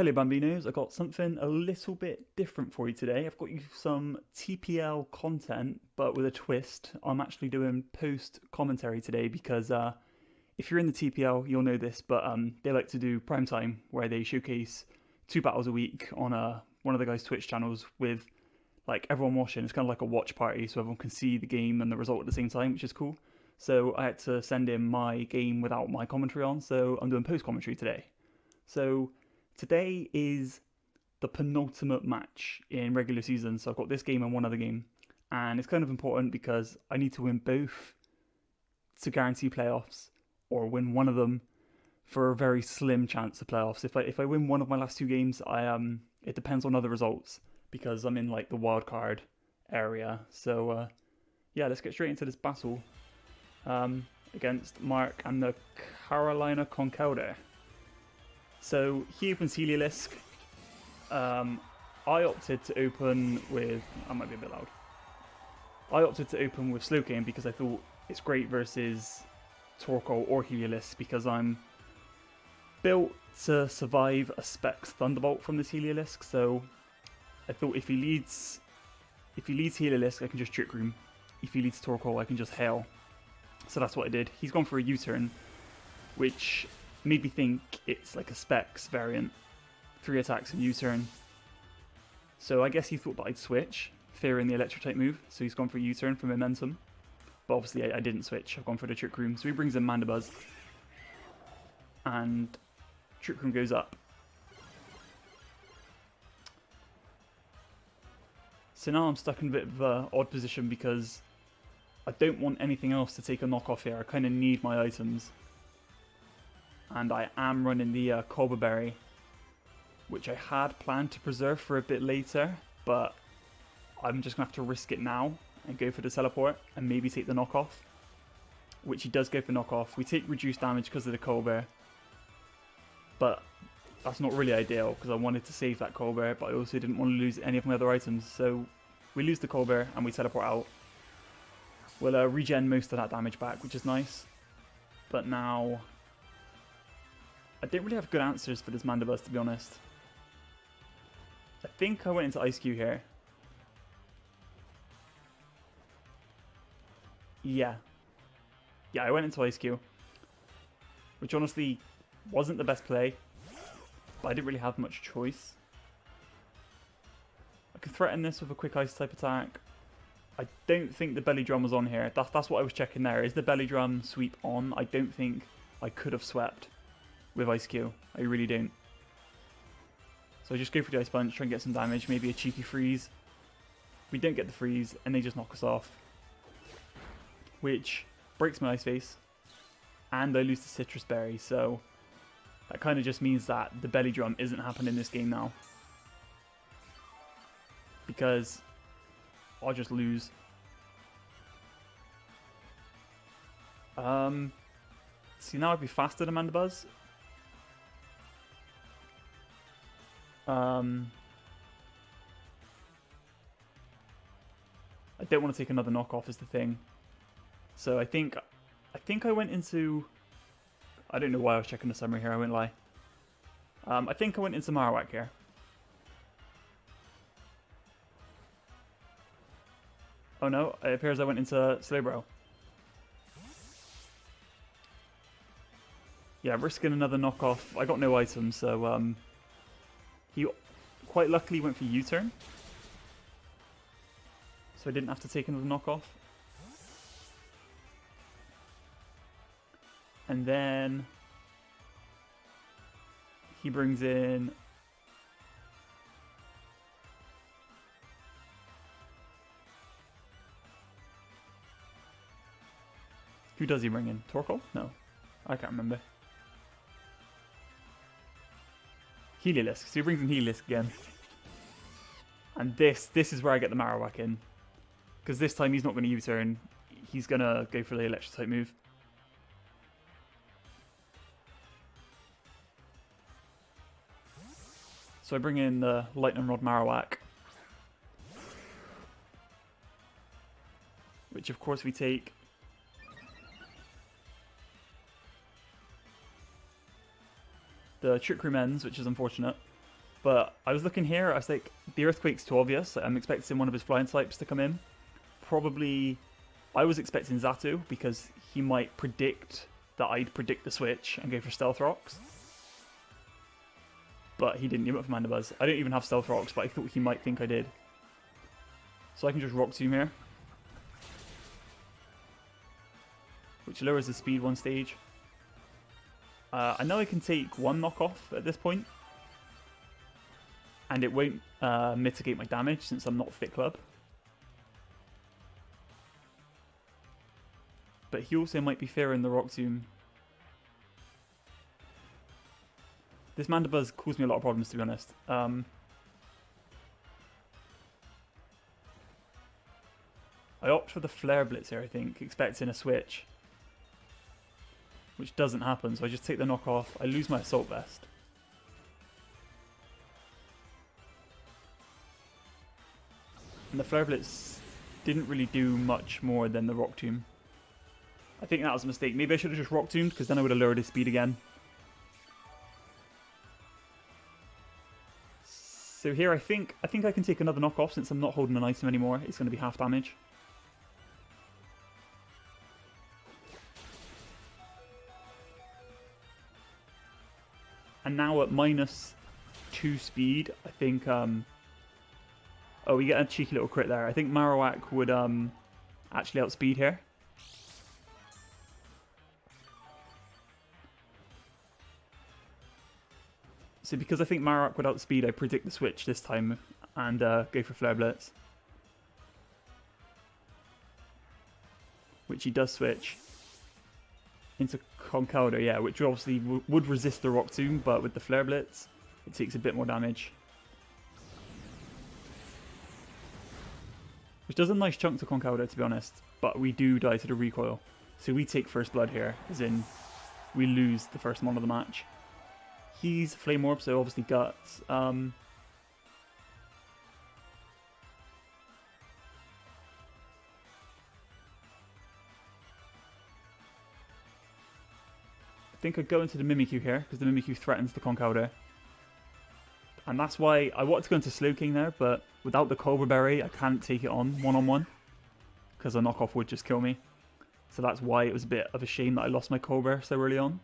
Hello Bambinos, I got something a little bit different for you today. I've got you some TPL content, but with a twist. I'm actually doing post commentary today because if you're in the TPL, you'll know this, but they like to do prime time where they showcase two battles a week on one of the guys' Twitch channels with like everyone watching. It's kind of like a watch party, so everyone can see the game and the result at the same time, which is cool. So I had to send in my game without my commentary on, so I'm doing post commentary today. So today is the penultimate match in regular season, so I've got this game and one other game, and it's kind of important because I need to win both to guarantee playoffs, or win one of them for a very slim chance of playoffs. If I win one of my last two games, it depends on other results because I'm in like the wild card area. So yeah, let's get straight into this battle against Mark and the Carolina Conkeldurrs. So he opens Heliolisk. I opted to open with... I might be a bit loud. I opted to open with Slowcane because I thought it's great versus Torkoal or Heliolisk because I'm built to survive a Specs Thunderbolt from this Heliolisk. So I thought if he leads Heliolisk, I can just Trick Room. If he leads Torkoal, I can just Hail. So that's what I did. He's gone for a U-turn, which made me think it's like a Specs variant. 3 attacks and U-turn. So I guess he thought that I'd switch, fearing the electric type move, so he's gone for a U-turn for momentum. But obviously I didn't switch, I've gone for the Trick Room. So he brings in Mandibuzz. And Trick Room goes up. So now I'm stuck in a bit of an odd position because I don't want anything else to take a knockoff here. I kind of need my items. And I am running the Cobra Berry, which I had planned to preserve for a bit later, but I'm just going to have to risk it now and go for the teleport and maybe take the knockoff, which he does go for knockoff. We take reduced damage because of the Cobra, but that's not really ideal because I wanted to save that Cobra, but I also didn't want to lose any of my other items. So we lose the Cobra and we teleport out. We'll regen most of that damage back, which is nice, but now I don't really have good answers for this Mandibuzz, to be honest. I think I went into Ice Cube here. Yeah, I went into Ice Cube, which honestly wasn't the best play, but I didn't really have much choice. I could threaten this with a quick Ice type attack. I don't think the Belly Drum was on here. That's what I was checking there. Is the Belly Drum sweep on? I don't think I could have swept with Ice Cube. I really don't. So I just go for the Ice Punch, try and get some damage, maybe a cheeky freeze. We don't get the freeze, and they just knock us off, which breaks my Ice Face, and I lose the Citrus Berry, so that kind of just means that the Belly Drum isn't happening this game now, because I'll just lose. See, now I'd be faster than Mandibuzz. I don't want to take another knockoff is the thing. So I think I went into... I don't know why I was checking the summary here, I won't lie. I think I went into Marowak here. Oh no, it appears I went into Slowbro. Yeah, risking another knockoff. I got no items, so he quite luckily went for U-turn, so I didn't have to take another knockoff. And then he brings in... Who does he bring in? Torkoal? No, I can't remember. Heliolisk. So he brings in Heliolisk again. And this is where I get the Marowak in. Because this time he's not going to U-turn. He's going to go for the electric type move. So I bring in the Lightning Rod Marowak. Which of course we take. The Trick Room ends, which is unfortunate. But I was looking here, I was like, the Earthquake's too obvious. I'm expecting one of his flying types to come in. Probably, I was expecting Xatu because he might predict that I'd predict the switch and go for Stealth Rocks. But he didn't. He went for Mandibuzz. I don't even have Stealth Rocks, but I thought he might think I did. So I can just Rock Tomb here, which lowers the speed one stage. I know I can take one knockoff at this point, and it won't mitigate my damage since I'm not Fit Club. But he also might be fearing the Rock Tomb. This Mandibuzz caused me a lot of problems, to be honest. I opt for the Flare Blitz here, I think, expecting a switch, which doesn't happen, so I just take the knockoff. I lose my Assault Vest. And the Flare Blitz didn't really do much more than the Rock Tomb. I think that was a mistake. Maybe I should have just Rock Tombed, because then I would have lowered his speed again. So here I think I can take another knockoff since I'm not holding an item anymore. It's going to be half damage. And now at -2 speed, I think... oh, we get a cheeky little crit there. I think Marowak would actually outspeed here. So because I think Marowak would outspeed, I predict the switch this time and go for Flare Blitz. Which he does switch into Conkeldurrs, yeah, which obviously would resist the Rock Tomb, but with the Flare Blitz, it takes a bit more damage. Which does a nice chunk to Conkeldurrs, to be honest, but we do die to the recoil. So we take first blood here, as in we lose the first mon of the match. He's Flame Orb, so obviously Guts. I think I'd go into the Mimikyu here, because the Mimikyu threatens the Conkeldurrs. And that's why I wanted to go into Slowking there, but without the Cobra Berry, I can't take it on one-on-one, because a knockoff would just kill me. So that's why it was a bit of a shame that I lost my Cobra so early on.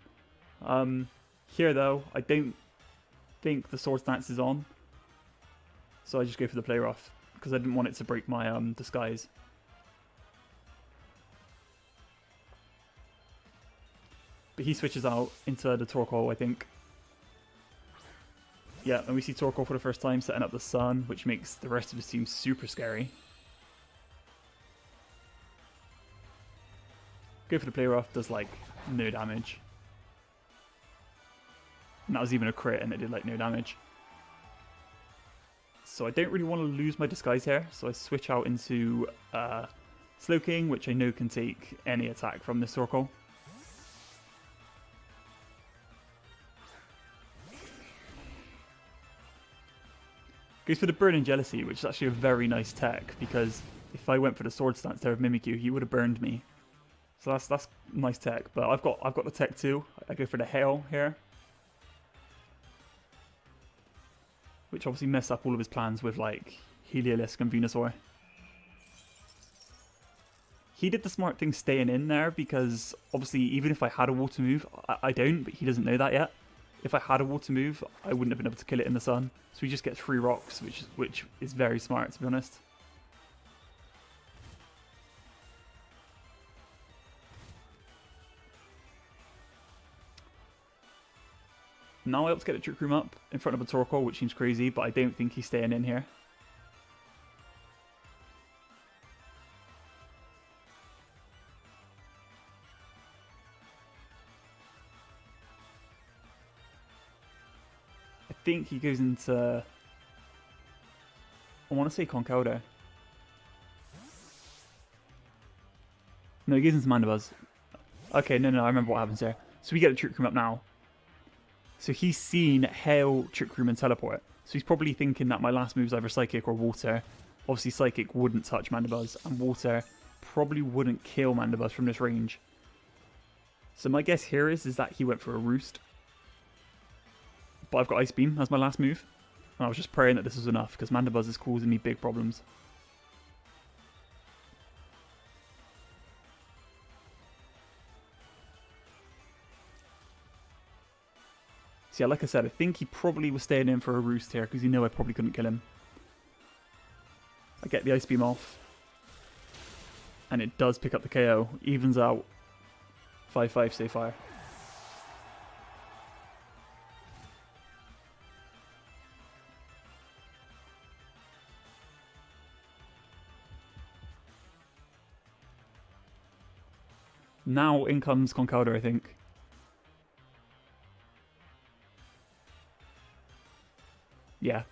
Here though, I don't think the Swords Dance is on, so I just go for the Play Rough, because I didn't want it to break my disguise. But he switches out into the Torkoal, I think. Yeah, and we see Torkoal for the first time setting up the Sun, which makes the rest of his team super scary. Go for the Play Rough, does like no damage. And that was even a crit and it did like no damage. So I don't really want to lose my disguise here, so I switch out into Slowking, which I know can take any attack from this Torkoal. Goes for the Burn and Jealousy, which is actually a very nice tech, because if I went for the Sword Stance there of Mimikyu, he would have burned me. So that's nice tech, but I've got the tech too. I go for the Hail here, which obviously messed up all of his plans with like Heliolisk and Venusaur. He did the smart thing staying in there, because obviously even if I had a water move, I don't, but he doesn't know that yet. If I had a water move, I wouldn't have been able to kill it in the sun. So he just gets 3 rocks, which is very smart, to be honest. Now I have to get a Trick Room up in front of a Torkoal, which seems crazy, but I don't think he's staying in here. I think he goes into... I want to say Conkeldurrs. No, he goes into Mandibuzz. Okay, no, I remember what happens here. So we get the Trick Room up now. So he's seen Hail, Trick Room and Teleport. So he's probably thinking that my last move is either Psychic or Water. Obviously Psychic wouldn't touch Mandibuzz, and Water probably wouldn't kill Mandibuzz from this range. So my guess here is that he went for a Roost. But I've got Ice Beam as my last move. And I was just praying that this was enough, because Mandibuzz is causing me big problems. So yeah, like I said, I think he probably was staying in for a roost here, because he knew I probably couldn't kill him. I get the Ice Beam off. And it does pick up the KO. Evens out. 5-5 stay fire. Now in comes Conkeldurr, I think. Yeah.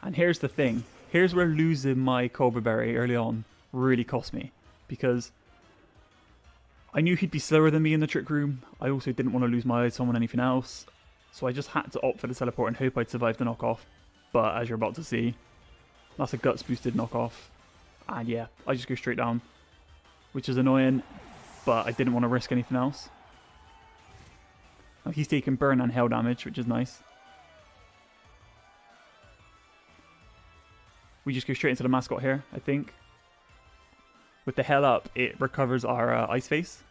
And here's the thing. Here's where losing my Cobra Berry early on really cost me. Because I knew he'd be slower than me in the Trick Room. I also didn't want to lose my item on anything else. So I just had to opt for the teleport and hope I'd survive the knockoff. But as you're about to see, that's a Guts boosted knockoff. And yeah, I just go straight down. Which is annoying, but I didn't want to risk anything else. Now he's taking burn and hail damage, which is nice. We just go straight into the mascot here, I think. With the hail up, it recovers our Ice Face.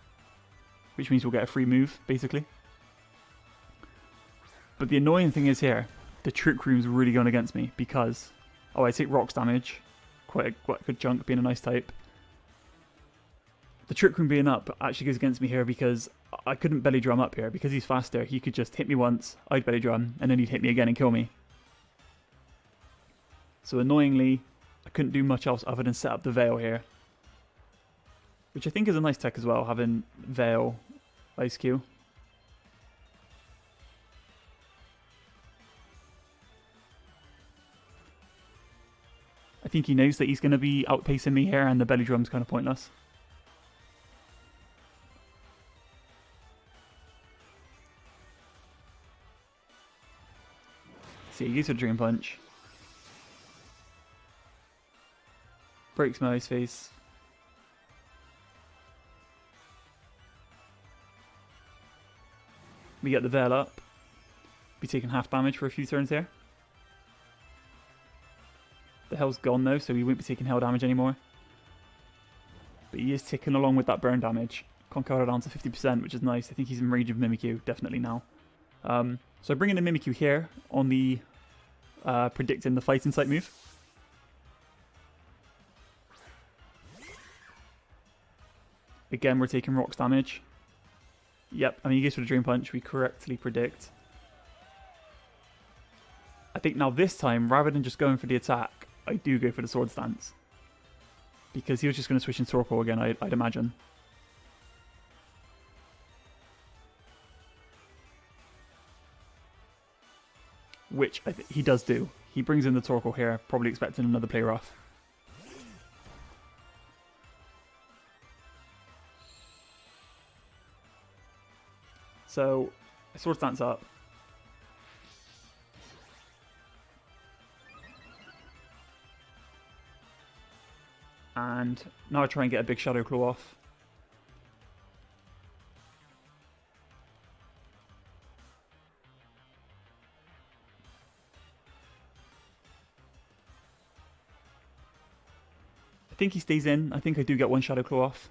Which means we'll get a free move, basically. But the annoying thing is here, the Trick Room's really going against me because... Oh, I take rocks damage. Quite a good chunk, being an Ice type. The Trick Room being up actually goes against me here because I couldn't belly drum up here. Because he's faster, he could just hit me once, I'd belly drum, and then he'd hit me again and kill me. So annoyingly, I couldn't do much else other than set up the Veil here. Which I think is a nice tech as well, having Veil Ice Q. I think he knows that he's going to be outpacing me here and the belly drum's kind of pointless. See, he uses a Dream Punch. Breaks my Ice Face. We get the Veil up. Be taking half damage for a few turns here. The Hell's gone though, so he won't be taking Hell damage anymore. But he is ticking along with that burn damage. Conkeldurr down to 50%, which is nice. I think he's in range of Mimikyu, definitely now. So I bring in the Mimikyu here on the predicting the Fighting type move. Again, we're taking rocks damage. Yep, I mean, he goes for the Dream Punch. We correctly predict. I think now this time, rather than just going for the attack, I do go for the Sword Stance. Because he was just going to switch in Torkoal again, I'd imagine. Which he does do. He brings in the Torkoal here, probably expecting another play rough. So, I Sword Stance up. And now I try and get a big Shadow Claw off. I think he stays in. I think I do get one Shadow Claw off.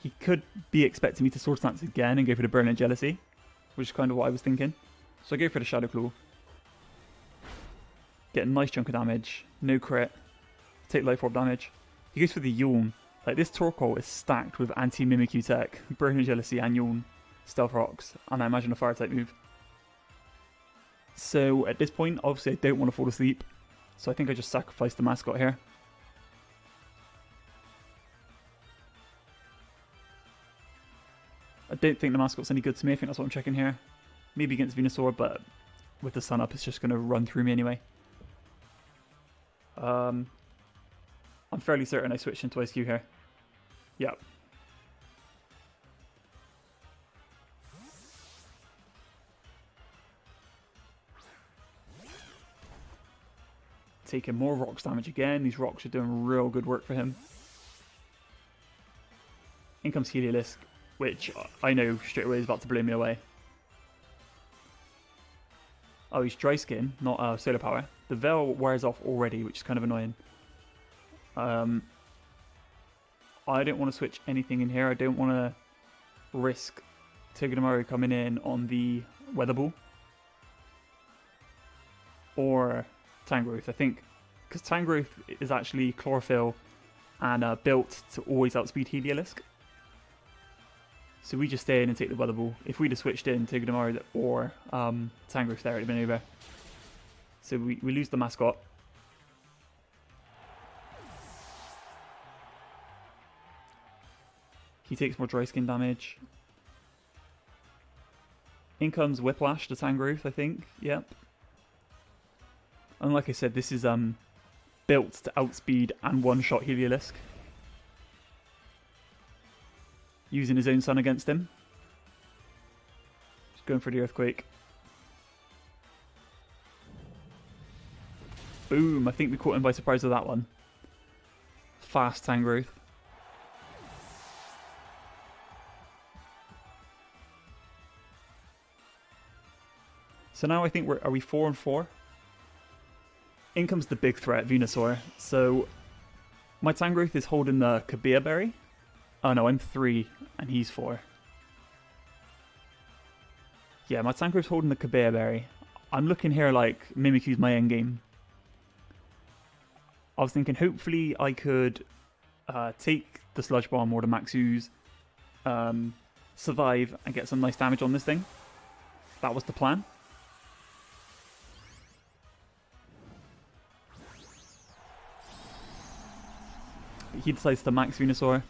He could be expecting me to Sword Stance again and go for the Burn and Jealousy, which is kind of what I was thinking. So I go for the Shadow Claw. Get a nice chunk of damage. No crit. Take Life Orb damage. He goes for the Yawn. Like, this Torkoal is stacked with anti-Mimikyu tech, Burn and Jealousy and Yawn, Stealth Rocks, and I imagine a Fire type move. So at this point, obviously I don't want to fall asleep. So I think I just sacrifice the mascot here. I don't think the mascot's any good to me. I think that's what I'm checking here. Maybe against Venusaur, but with the sun up, it's just going to run through me anyway. I'm fairly certain I switched into Ice Q here. Yep. Taking more rocks damage again. These rocks are doing real good work for him. In comes Heliolisk, which I know straight away is about to blow me away. Oh, he's Dry Skin, not Solar Power. The Veil wears off already, which is kind of annoying. I don't want to switch anything in here. I don't want to risk Togedemaru coming in on the Weather Ball. Or Tangrowth, I think. Because Tangrowth is actually Chlorophyll and built to always outspeed Heliolisk. So we just stay in and take the Weather Ball. If we'd have switched in Togedemaru or Tangrowth there, it would have been over. So we lose the mascot. He takes more Dry Skin damage. In comes Whiplash to Tangrowth, I think. Yep. And like I said, this is built to outspeed and one-shot Heliolisk. Using his own sun against him. Just going for the Earthquake. Boom, I think we caught him by surprise with that one. Fast Tangrowth. So now I think are we 4-4? In comes the big threat, Venusaur. So my Tangrowth is holding the Kabea Berry. Oh no, I'm 3 and he's 4. Yeah, my Tangrowth's holding the Kabea Berry. I'm looking here like Mimikyu's my endgame. I was thinking hopefully I could take the Sludge Bomb or the Max Ooze, survive and get some nice damage on this thing. That was the plan. But he decides to Max Venusaur.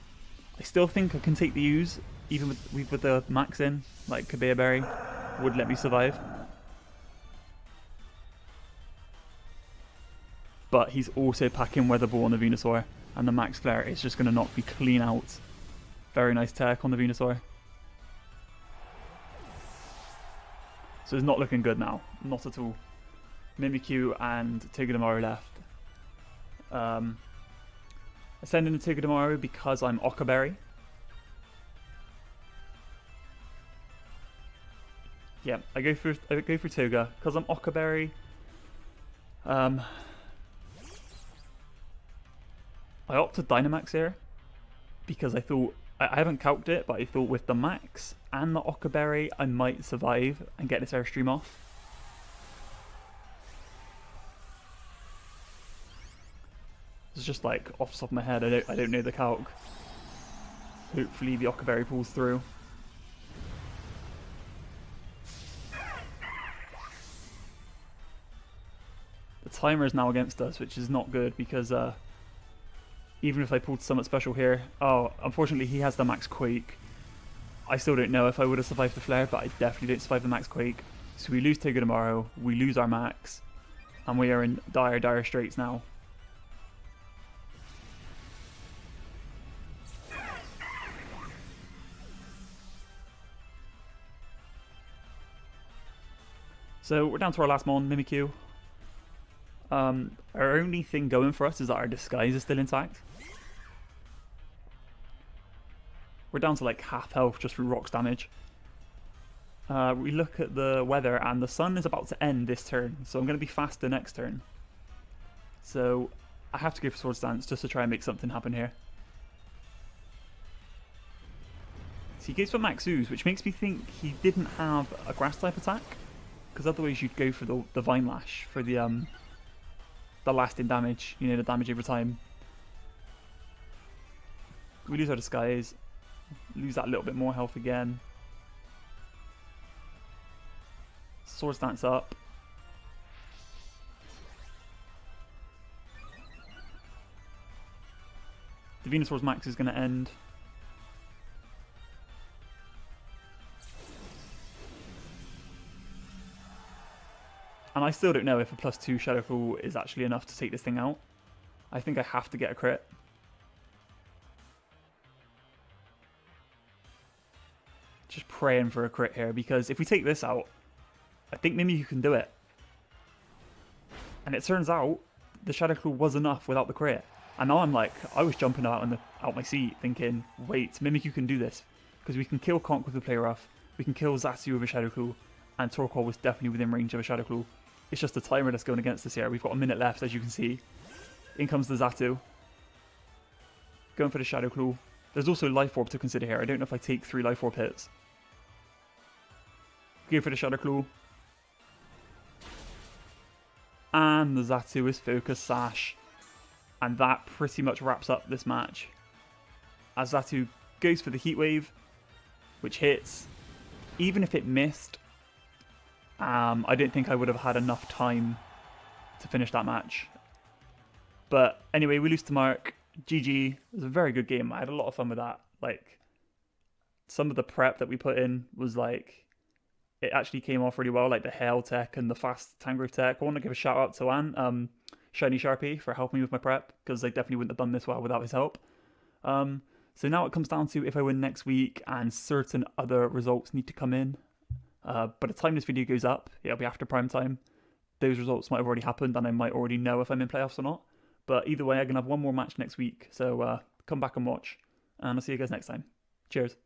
I still think I can take the Ooze, even with the Max in, like Kabea Berry would let me survive. But he's also packing Weather Ball on the Venusaur, and the Max Flare is just going to knock me clean out. Very nice tech on the Venusaur. So it's not looking good now, not at all. Mimikyu and Togedemaru left. Ascending the Togedemaru because I'm Occa Berry. Yeah, I go for Toga because I'm Occa Berry. I opted Dynamax here because I thought I haven't calced it, but I thought with the Max and the Occa Berry I might survive and get this Airstream off. It's just like off the top of my head. I don't know the calc. Hopefully the Occa Berry pulls through. The timer is now against us, which is not good because even if I pulled something special here, oh, unfortunately he has the Max Quake. I still don't know if I would have survived the Flare, but I definitely don't survive the Max Quake. So we lose Togedemaru, we lose our Max, and we are in dire straits now. So we're down to our last Mon, Mimikyu. Our only thing going for us is that our Disguise is still intact. We're down to like half health just through rocks damage. We look at the weather and the sun is about to end this turn, so I'm going to be faster next turn. So I have to go for Swords Dance just to try and make something happen here. So he goes for Max Ooze, which makes me think he didn't have a grass type attack, because otherwise you'd go for the Vine Lash for the lasting damage, you know, the damage over time. We lose our Disguise, lose that little bit more health again. Swords Dance up. The Venusaur's Max is going to end. And I still don't know if a +2 Shadow Claw is actually enough to take this thing out. I think I have to get a crit. Just praying for a crit here, because if we take this out, I think Mimikyu can do it. And it turns out the Shadow Claw was enough without the crit. And now I'm like, I was jumping out my seat thinking, wait, Mimikyu can do this. Because we can kill Conk with a Play Rough, we can kill Zatu with a Shadow Claw, and Torkoal was definitely within range of a Shadow Claw. It's just the timer that's going against us here. We've got a minute left, as you can see. In comes the Zatu. Going for the Shadow Claw. There's also Life Orb to consider here. I don't know if I take 3 Life Orb hits. Go for the Shadow Claw. And the Zatu is Focus Sash. And that pretty much wraps up this match. As Zatu goes for the Heat Wave, which hits. Even if it missed, I don't think I would have had enough time to finish that match. But anyway, we lose to Mark. GG. It was a very good game. I had a lot of fun with that. Like, some of the prep that we put in was like, it actually came off really well, like the Hail tech and the fast Tangrowth tech. I want to give a shout out to Anne, Shiny Sharpie, for helping me with my prep, because I definitely wouldn't have done this well without his help. So now it comes down to if I win next week, and certain other results need to come in. By the time this video goes up, it'll be after prime time. Those results might have already happened, and I might already know if I'm in playoffs or not. But either way, I'm going to have one more match next week, so come back and watch, and I'll see you guys next time. Cheers.